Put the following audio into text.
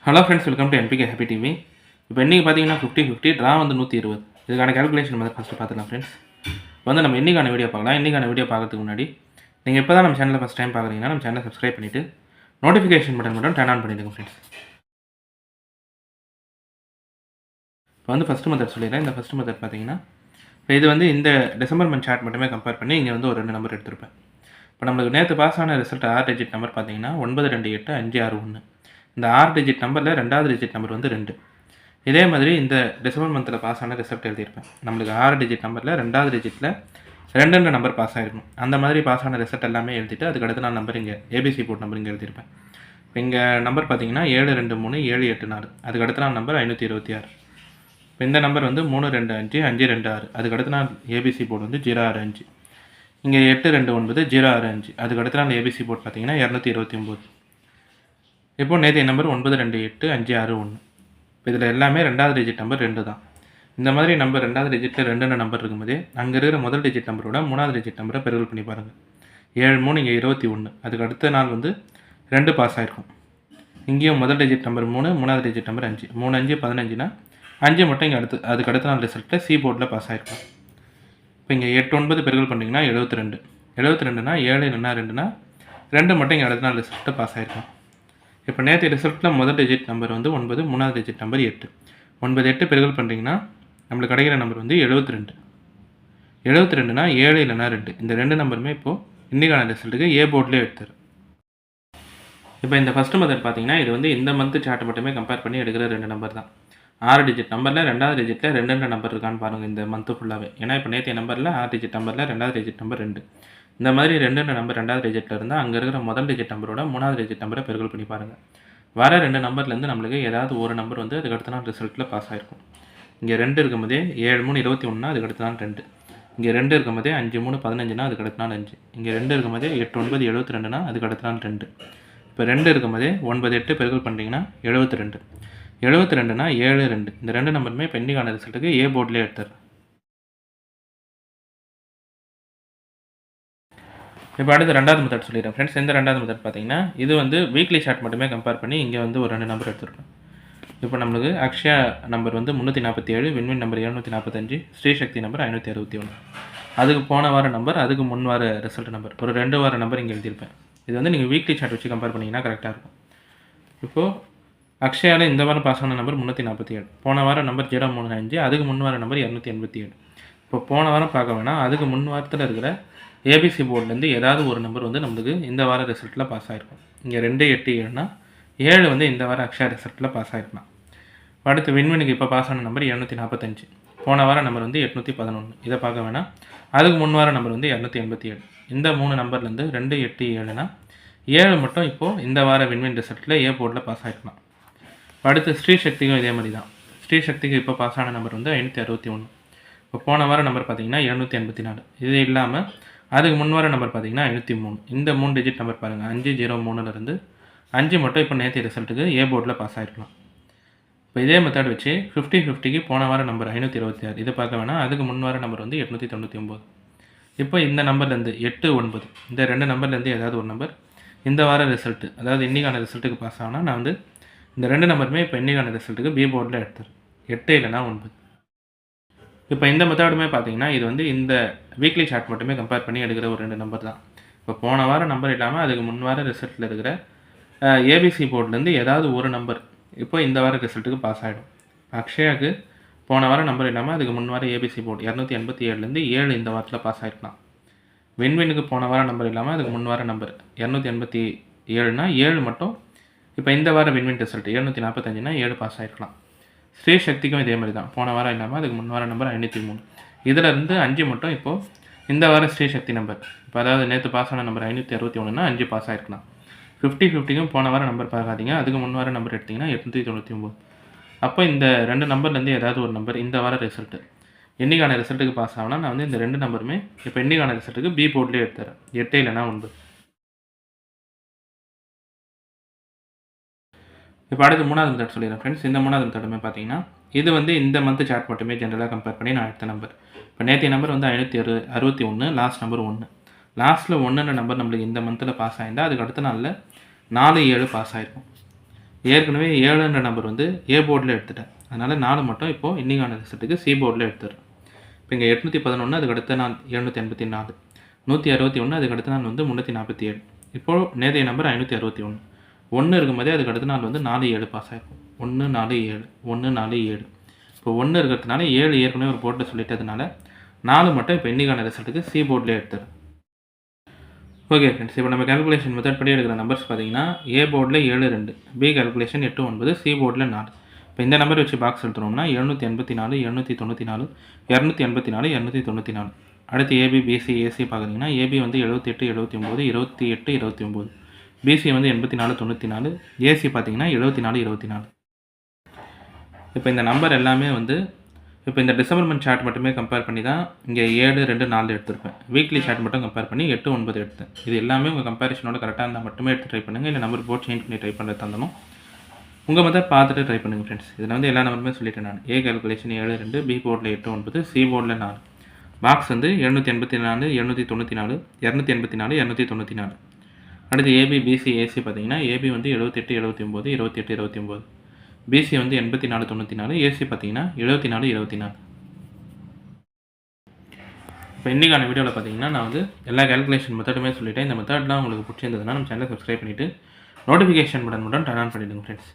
Hello friends, welcome to NPK happy TV. இப்போ இன்றைக்கி பார்த்தீங்கன்னா 50-50 ட்ரா வந்து 120. இதுக்கான கேல்குலேஷன் வந்து ஃபஸ்ட்டு பார்த்துக்கலாம் ஃப்ரெண்ட்ஸ். இப்போ வந்து நம்ம இன்றைக்கான வீடியோ பார்க்கலாம். இன்றைக்கான வீடியோ பார்க்கறதுக்கு முன்னாடி நீங்கள் இப்போ தான் நம்ம சேனலில் ஃபஸ்ட் டைம் பார்க்குறீங்கன்னா நம்ம சேனலை சப்ஸ்கிரைப் பண்ணிவிட்டு நோட்டிஃபிகேஷன் பட்டன் மட்டும் டர்ன் ஆன் பண்ணிடுங்க ஃப்ரெண்ட்ஸ். இப்போ வந்து ஃபஸ்ட்டு மெத்தட் சொல்லிடுறேன். இந்த ஃபஸ்ட்டு மெத்தட் பார்த்தீங்கன்னா இப்போ இது வந்து இந்த டிசம்பர் மந்த் சார்ட் மட்டுமே கம்பேர் பண்ணி இங்கே வந்து ஒரு 2 நம்பர் எடுத்திருப்பேன். இப்போ நம்மளுக்கு நேற்று பாஸ் ஆன ரிசல்ட் 6 டிஜிட் நம்பர் பார்த்தீங்கன்னா 928561. இந்த 6 டிஜிட் நம்பரில் 2வது டிஜிட் நம்பர் வந்து 2. இதே மாதிரி இந்த டிசம்பர் மந்தில் பாஸ் ஆன ரிசல்ட் எழுதியிருப்பேன். நம்மளுக்கு 6 டிஜிட் நம்பரில் 2வது டிஜிட்டில் 2 நம்பர் பாஸ் ஆகிருக்கும். அந்த மாதிரி பாஸ் ஆன ரிசல்ட் எல்லாமே எழுதிட்டு அதுக்கடுத்து நான் நம்பர் இங்கே ஏபிசி போர்ட் நம்பர் இங்கே எழுதியிருப்பேன். இப்போ இங்கே நம்பர் பார்த்தீங்கன்னா 723784. அதுக்கடுத்து நான் நம்பர் 526. இப்போ இந்த நம்பர் வந்து 32556. அதுக்கடுத்து நான் ஏபிசி போர்டு வந்து 065. இங்கே 829 065. அதுக்கடுத்து நான் ஏபிசி போர்ட் பார்த்தீங்கன்னா 229. இப்போ நேற்றைய நம்பர் 928561. இப்போ இதில் எல்லாமே 2வது டிஜிட் நம்பர் 2 தான். இந்த மாதிரி நம்பர் 2வது டிஜிட்டில் 2 நம்பர் இருக்கும்போதே அங்கே இருக்கிற முதல் டிஜிட் நம்பரோட 3வது டிஜிட் நம்பரை பெருகல் பண்ணி பாருங்கள். 73 இங்கே 21. அதுக்கு அடுத்த நாள் வந்து 2 பாஸ் ஆகிருக்கும். இங்கேயும் முதல் டிஜிட் நம்பர் 3, 3வது டிஜிட் நம்பர் 5. 3 5 15னா 5 மட்டும் இங்கே அதுக்கு அடுத்த நாள் ரிசல்ட்டில் சி போர்டில் பாஸ் ஆகிருக்கும். இப்போ இங்கே 89 பெருகல் பண்ணிங்கன்னா 72. 72னா 7 இல்லைன்னா 2னா 2 மட்டும் இங்கே அடுத்த நாள் ரிசல்ட்டில் பாஸ் ஆகிருக்கும். இப்போ நேற்று ரிசல்ட்டில் முதல் டிஜிட் நம்பர் வந்து 9, 3வது டிஜிட் நம்பர் 8. 9 8 பெருகல் பண்ணுறீங்கன்னா நம்மளுக்கு கிடைக்கிற நம்பர் வந்து 72. 72னா 7 இல்லைனா 2. இந்த 2 நம்பருமே இப்போது இன்றைக்கான ரிசல்ட்டுக்கு ஏ போர்ட்லேயே எடுத்துரு. இப்போ இந்த ஃபஸ்ட்டு மெத்தட் பார்த்தீங்கன்னா இது வந்து இந்த மந்த்து சார்ட் மட்டுமே கம்பேர் பண்ணி எடுக்கிற 2 நம்பர் தான். 6 டிஜிட் நம்பரில் 2வது டிஜிட்டில் 2 நம்பர் இருக்கான்னு பாருங்கள் இந்த மந்த்து ஃபுல்லாகவே. ஏன்னா இப்போ நேற்றைய நம்பரில் 6 டிஜிட் நம்பரில் 2வது டிஜிட் நம்பர் 2. இந்த மாதிரி 2 நம்பர் 2வது டிஜிட்டில் இருந்தால் அங்கே இருக்கிற முதல் டிஜிட் நம்பரோட 3வது டிஜிட் நம்பரை பெருகல் பண்ணி பாருங்கள். வர 2 நம்பர்லேருந்து நம்மளுக்கு ஏதாவது ஒரு நம்பர் வந்து அதுக்கு அடுத்த நாள் ரிசல்ட்டில் பாஸ் ஆகிருக்கும். இங்கே 2 இருக்கும்போதே 7 3 21னா அதுக்கு அடுத்த நாள் 2. இங்கே 2 இருக்கும்போதே 5 3 15னா அதுக்கு அடுத்த நாள் 5. இங்கே 2 இருக்கும்போதே 8 9 72னா அதுக்கு அடுத்த நாள் 2. இப்போ 2 இருக்கும்போதே 9 8 பெருகல் பண்ணுறீங்கன்னா 72. 72னா 7 2. இந்த 2 நம்பருமே இப்போ இன்றைக்கான ரிசல்ட்டுக்கு ஏ போர்ட்லேயே எடுத்துரு. இப்போ அடுத்து 2வது மெத்தட் சொல்லிடுறேன் ஃப்ரெண்ட்ஸ். இந்த 2வது மெத்தட் பார்த்தீங்கன்னா இது வந்து வீக்லி சார்ட் மட்டுமே கம்பேர் பண்ணி இங்கே வந்து ஒரு 2 நம்பர் எடுத்துருக்கேன். இப்போ நம்மளுக்கு அக்ஷயா நம்பர் வந்து 347, வின்வின் நம்பர் 745, ஸ்ரீசக்தி நம்பர் 561. அதுக்கு போன வார நம்பர், அதுக்கு முன் வார ரிசல்ட் நம்பர், ஒரு 2 வார நம்பர் இங்கே எழுதியிருப்பேன். இது வந்து நீங்கள் வீக்லி சார்ட் வச்சு கம்பேர் பண்ணிங்கன்னா கரெக்டாக இருக்கும். இப்போது அக்ஷயாவில் இந்த வாரம் பாஸ் ஆன நம்பர் 347. போன வாரம் நம்பர் 035. அதுக்கு முன் வார நம்பர் 287. இப்போ போன வாரம் பார்க்க வேணாம், அதுக்கு முன் வாரத்தில் இருக்கிற ஏபிசி போர்ட்லேருந்து ஏதாவது ஒரு நம்பர் வந்து நம்மளுக்கு இந்த வார ரிசல்ட்டில் பாஸ் ஆகிருக்கும். இங்கே 2 8 7னா 7 வந்து இந்த வாரம் அக்ஷயா ரிசல்ட்டில் பாஸ் ஆகிருக்கலாம். அடுத்து வின்வினுக்கு இப்போ பாஸ் ஆன நம்பர் 245. போன வார நம்பர் வந்து 811. இதை பார்க்க வேணாம், அதுக்கு முன் வார நம்பர் வந்து 287. இந்த 3 நம்பர்லேருந்து 2 8 7னா 7 மட்டும் இப்போது இந்த வார வின்வின் ரிசல்ட்டில் ஏ போர்டில் பாஸ் ஆகிருக்கலாம். அடுத்து ஸ்ரீசக்திக்கும் இதே மாதிரி தான். ஸ்ரீசக்திக்கு இப்போ பாஸ் ஆன நம்பர் வந்து 561. இப்போ போன வார நம்பர் பார்த்தீங்கன்னா 784. இது இல்லாமல் அதுக்கு முன் வர நம்பர் பார்த்தீங்கன்னா 503. இந்த 3 டிஜிட் நம்பர் பாருங்கள், 503லேருந்து 5 மட்டும் இப்போ நேற்று ரிசல்ட்டுக்கு ஏ போர்டில் பாஸ் ஆகிருக்கலாம். இப்போ இதே மெத்தட் வச்சு 50-50க்கு போன வார நம்பர் 526. இதை பார்க்க வேணாம், அதுக்கு முன் வார நம்பர் வந்து 899. இப்போ இந்த நம்பர்லேருந்து 8 9 இந்த 2 நம்பர்லேருந்து ஏதாவது ஒரு நம்பர் இந்த வார ரிசல்ட்டு, அதாவது இன்றைக்கான ரிசல்ட்டுக்கு பாஸ் ஆனால் நான் வந்து இந்த 2 நம்பருமே இப்போ இன்றைக்கான ரிசல்ட்டுக்கு பி போர்டில் எடுத்துரு. 8 இல்லைனா 9. இப்போ இந்த மெத்தடுமே பார்த்தீங்கன்னா இது வந்து இந்த வீக்லி சார்ட் மட்டுமே கம்பேர் பண்ணி எடுக்கிற ஒரு 2 நம்பர் தான். இப்போ போன வாரம் நம்பர் இல்லாமல் அதுக்கு முன் வார ரிசல்ட்டில் இருக்கிற ஏபிசி போர்ட்லேருந்து ஏதாவது ஒரு நம்பர் இப்போ இந்த வார ரிசல்ட்டுக்கு பாஸ் ஆகிடும். அக்ஷயாவுக்கு போன வாரம் நம்பர் இல்லாமல் அதுக்கு முன் வார ஏபிசி போர்ட் 287லேருந்து 7 இந்த வாரத்தில் பாஸ் ஆகிருக்கலாம். வின்வினுக்கு போன வாரம் நம்பர் இல்லாமல் அதுக்கு முன் வார நம்பர் 287னா 7 மட்டும் இப்போ இந்த வார வின்வின் ரிசல்ட் 745னா 7 பாஸ் ஆகிருக்கலாம். ஸ்ரீசக்திக்கும் இதே மாதிரி தான். போன வாரம் இல்லாமல் அதுக்கு முன் வார நம்பர் 503. இதிலேருந்து 5 மட்டும் இப்போது இந்த வார ஸ்ரீசக்தி நம்பர், இப்போ அதாவது நேற்று பாஸ் ஆன நம்பர் 561னா 5 பாஸ் ஆகிருக்கலாம். 50-50க்கும் போன வாரம் நம்பர் பார்க்காதீங்க, அதுக்கு முன் வார நம்பர் எடுத்திங்கன்னா 899. அப்போ இந்த 2 நம்பர்லேருந்து ஏதாவது ஒரு நம்பர் இந்த வார ரிசல்ட்டு இன்றைக்கான ரிசல்ட்டுக்கு பாஸ் ஆகணும். நான் வந்து இந்த 2 நம்பருமே இப்போ இன்றைக்கான ரிசல்ட்டுக்கு பி போர்ட்லேயே எடுத்துறேன். 8 இல்லைனா 9. இப்போ அடுத்து 3வது மெத்தட் சொல்லிடுறேன் ஃப்ரெண்ட்ஸ். இந்த 3வது மெத்தடுமே பார்த்தீங்கன்னா இது வந்து இந்த மந்த் சார்ட் மட்டுமே ஜென்ரலாக கம்பேர் பண்ணி நான் எடுத்த நம்பர். இப்போ நேற்றைய நம்பர் வந்து 561, லாஸ்ட் நம்பர் 1. லாஸ்ட்டில் 1ன்ற நம்பர் நம்மளுக்கு இந்த மந்தில் பாஸ் ஆகிருந்தால் அதுக்கு அடுத்த நாளில் 4 7 பாஸ் ஆகிருக்கும். ஏற்கனவே 7ன்ற நம்பர் வந்து ஏ போர்டில் எடுத்துட்டேன். அதனால் 4 மட்டும் இப்போது இன்றைக்கான ரிசல்ட்டுக்கு சி போர்டில் எடுத்துடுறேன். இப்போ இங்கே 811 அதுக்கு அடுத்த நாள் 784, 161 அதுக்கு அடுத்த நாள் வந்து 347. இப்போது நேற்றைய நம்பர் 561. 1 இருக்கும்போதே அதுக்கு அடுத்த நாள் வந்து 4 7 பாஸ் ஆகிருக்கும். 1 4 7 1 4 7. இப்போ 1 இருக்கிறதுனால 7 ஏற்கனவே ஒரு போர்டில் சொல்லிட்டதுனால 4 மட்டும் இப்போ இன்றைக்கான ரிசல்ட்டுக்கு சி போர்டில் எடுத்துடுறேன். ஓகே ஃப்ரெண்ட்ஸ், இப்போ நம்ம கேல்குலேஷன் மெத்தட் படி எடுக்கிற நம்பர்ஸ் பார்த்தீங்கன்னா ஏ போர்டில் 7 2, பி கேல்குலேஷன் 8 9, சி போர்டில் 4. இப்போ இந்த நம்பர் வச்சு பாக்ஸ் எடுத்துனோம்னா 784 794 284 294. அடுத்து ஏபி பிசி ஏசி பார்க்குறீங்கன்னா ஏபி வந்து 78 79 28 29, பிசி வந்து 84 94, ஏசி பார்த்தீங்கன்னா 74 24. இப்போ இந்த நம்பர் எல்லாமே வந்து இப்போ இந்த டிசம்பர் மந்த் சார்ட் மட்டுமே கம்பேர் பண்ணி தான் இங்கே 7 2 4 எடுத்திருப்பேன். வீக்லி சார்ட் மட்டும் கம்பேர் பண்ணி 8 9 எடுத்தேன். இது எல்லாமே உங்கள் கம்பேரிஷனோட கரெக்டாக இருந்தால் மட்டுமே எடுத்து ட்ரை பண்ணுங்கள். இல்லை நம்பர் போர்ட் சேஞ்ச் பண்ணி ட்ரை பண்ணுறது தந்தணும். உங்கள் மெத்தட் பார்த்துட்டு ட்ரை பண்ணுங்கள் ஃப்ரெண்ட்ஸ். இதில் வந்து எல்லா நம்பருமே சொல்லிட்டேன் நான். ஏ கேல்குலேஷன் 7 2, பி போர்டில் 8 9, சி போர்டில் 4. பாக்ஸ் வந்து 784 794 284 294. அடுத்து ஏபி பிசி ஏசி பார்த்தீங்கன்னா ஏபி வந்து 78 79 28 29, பிசி வந்து 84 94, ஏசி பார்த்தீங்கன்னா 74 24. இப்போ இன்றைக்கான வீடியோவில் பார்த்தீங்கன்னா நான் வந்து எல்லா கேல்குலேஷன் மெத்தடுமே சொல்லிட்டேன். இந்த மெத்தட்லாம் உங்களுக்கு பிடிச்சிருந்ததுன்னா நம்ம சேனலை சப்ஸ்கிரைப் பண்ணிவிட்டு நோட்டிஃபிகேஷன் பட்டன் மட்டும் டர்ன் ஆன் பண்ணிவிடுங்க ஃப்ரெண்ட்ஸ்.